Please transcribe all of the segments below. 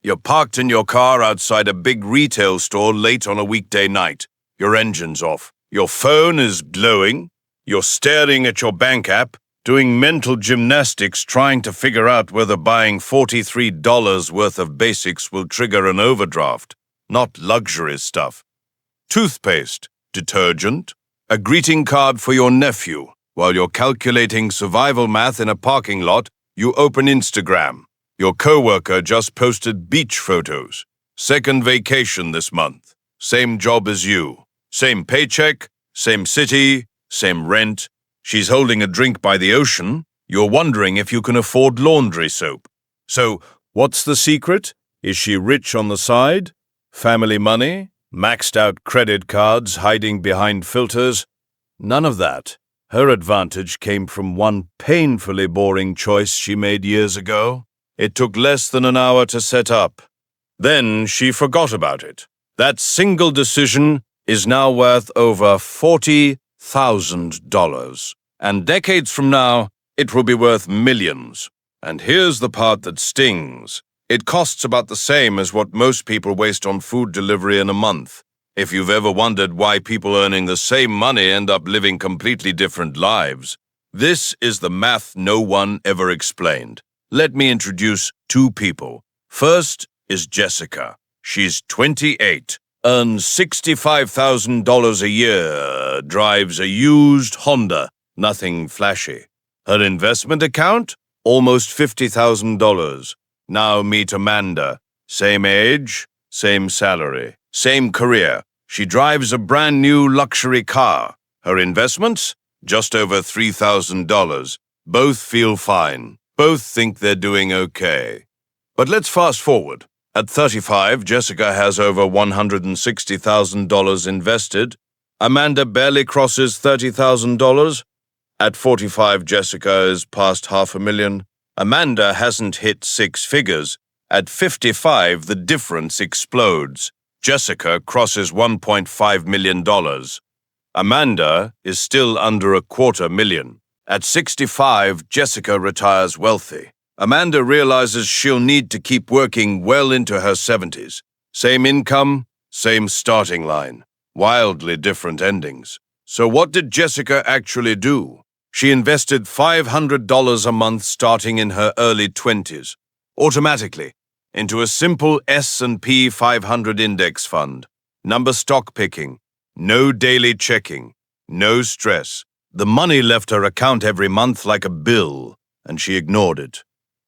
You're parked in your car outside a big retail store late on a weekday night. Your engine's off. Your phone is glowing. You're staring at your bank app, doing mental gymnastics trying to figure out whether buying $43 worth of basics will trigger an overdraft. Not luxury stuff. Toothpaste, detergent, a greeting card for your nephew. While you're calculating survival math in a parking lot, you open Instagram. Your coworker just posted beach photos. Second vacation this month. Same job as you. Same paycheck, same city, same rent. She's holding a drink by the ocean. You're wondering if you can afford laundry soap. So, what's the secret? Is she rich on the side? Family money? Maxed out credit cards hiding behind filters? None of that. Her advantage came from one painfully boring choice she made years ago. It took less than an hour to set up. Then she forgot about it. That single decision is now worth over $40,000. And decades from now, it will be worth millions. And here's the part that stings. It costs about the same as what most people waste on food delivery in a month. If you've ever wondered why people earning the same money end up living completely different lives, this is the math no one ever explained. Let me introduce two people. First is Jessica. She's 28, earns $65,000 a year, drives a used Honda, nothing flashy. Her investment account? Almost $50,000. Now meet Amanda. Same age, same salary, same career. She drives a brand new luxury car. Her investments? Just over $3,000. Both feel fine. Both think they're doing okay. But let's fast forward. At 35, Jessica has over $160,000 invested. Amanda barely crosses $30,000. At 45, Jessica is past $500,000. Amanda hasn't hit six figures. At 55, the difference explodes. Jessica crosses $1.5 million. Amanda is still under $250,000. At 65, Jessica retires wealthy. Amanda realizes she'll need to keep working well into her 70s. Same income, same starting line. Wildly different endings. So what did Jessica actually do? She invested $500 a month starting in her early 20s, automatically, into a simple S&P 500 index fund. Number stock picking, no daily checking, no stress. The money left her account every month like a bill, and she ignored it.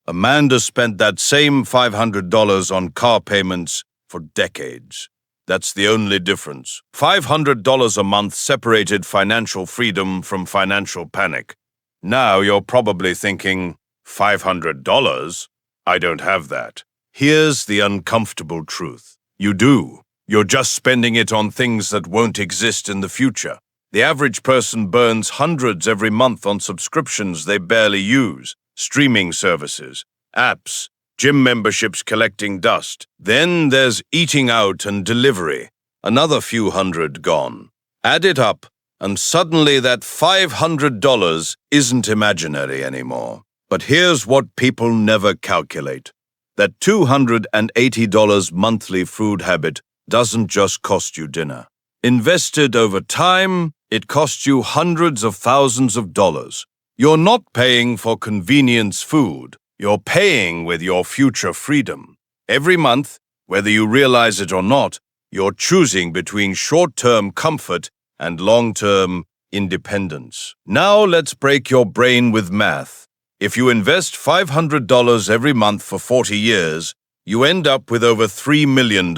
Amanda spent that same $500 on car payments for decades. That's the only difference. $500 a month separated financial freedom from financial panic. Now you're probably thinking, $500? I don't have that. Here's the uncomfortable truth. You do. You're just spending it on things that won't exist in the future. The average person burns hundreds every month on subscriptions they barely use, streaming services, apps, gym memberships collecting dust. Then there's eating out and delivery, another few hundred gone. Add it up, and suddenly that $500 isn't imaginary anymore. But here's what people never calculate. That $280 monthly food habit doesn't just cost you dinner. Invested over time, it costs you hundreds of thousands of dollars. You're not paying for convenience food. You're paying with your future freedom. Every month, whether you realize it or not, you're choosing between short-term comfort and long-term independence. Now let's break your brain with math. If you invest $500 every month for 40 years, you end up with over $3 million.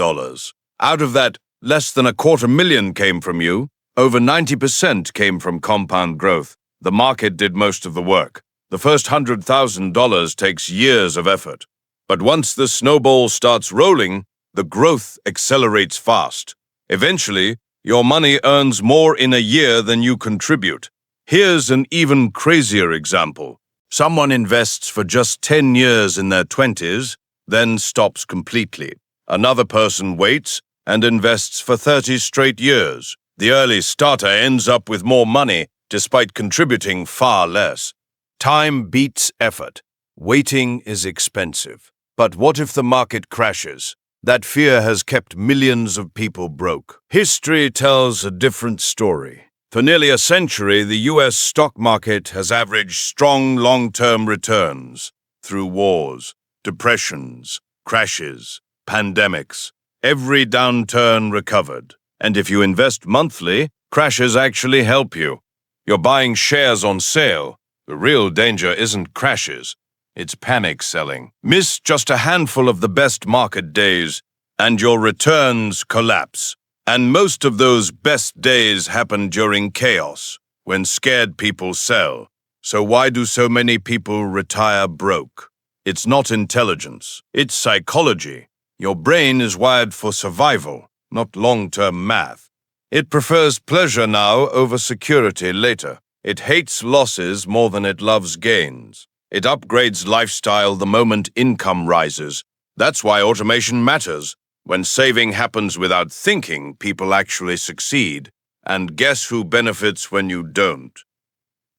Out of that, less than $250,000 came from you. Over 90% came from compound growth. The market did most of the work. The first $100,000 takes years of effort. But once the snowball starts rolling, the growth accelerates fast. Eventually, your money earns more in a year than you contribute. Here's an even crazier example. Someone invests for just 10 years in their 20s, then stops completely. Another person waits and invests for 30 straight years. The early starter ends up with more money, despite contributing far less. Time beats effort. Waiting is expensive. But what if the market crashes? That fear has kept millions of people broke. History tells a different story. For nearly a century, the US stock market has averaged strong long-term returns through wars, depressions, crashes, pandemics. Every downturn recovered. And if you invest monthly, crashes actually help you. You're buying shares on sale. The real danger isn't crashes. It's panic selling. Miss just a handful of the best market days, and your returns collapse. And most of those best days happen during chaos, when scared people sell. So why do so many people retire broke? It's not intelligence. It's psychology. Your brain is wired for survival, not long-term math. It prefers pleasure now over security later. It hates losses more than it loves gains. It upgrades lifestyle the moment income rises. That's why automation matters. When saving happens without thinking, people actually succeed. And guess who benefits when you don't?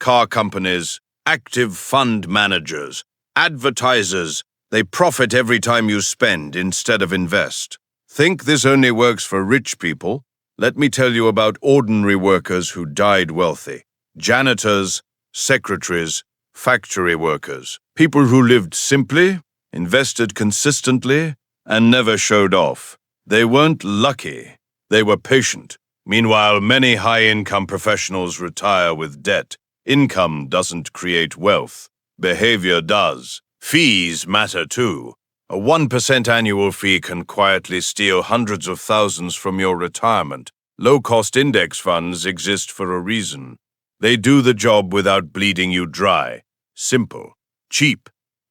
Car companies, active fund managers, advertisers. They profit every time you spend instead of invest. Think this only works for rich people? Let me tell you about ordinary workers who died wealthy. Janitors, secretaries, factory workers. People who lived simply, invested consistently, and never showed off. They weren't lucky. They were patient. Meanwhile, many high-income professionals retire with debt. Income doesn't create wealth. Behavior does. Fees matter too. A 1% annual fee can quietly steal hundreds of thousands from your retirement. Low-cost index funds exist for a reason. They do the job without bleeding you dry. Simple, cheap,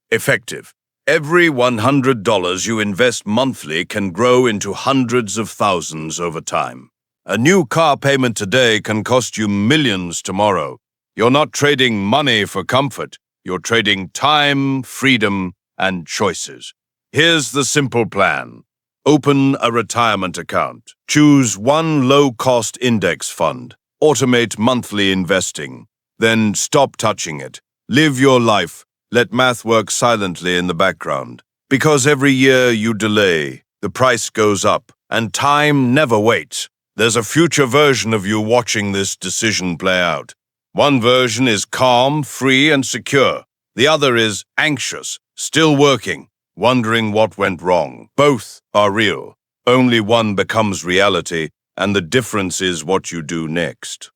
effective. Every $100 you invest monthly can grow into hundreds of thousands over time. A new car payment today can cost you millions tomorrow. You're not trading money for comfort. You're trading time, freedom, and choices. Here's the simple plan. Open a retirement account. Choose one low-cost index fund. Automate monthly investing. Then stop touching it. Live your life. Let math work silently in the background. Because every year you delay, the price goes up, and time never waits. There's a future version of you watching this decision play out. One version is calm, free, and secure. The other is anxious, still working, wondering what went wrong. Both are real. Only one becomes reality, and the difference is what you do next.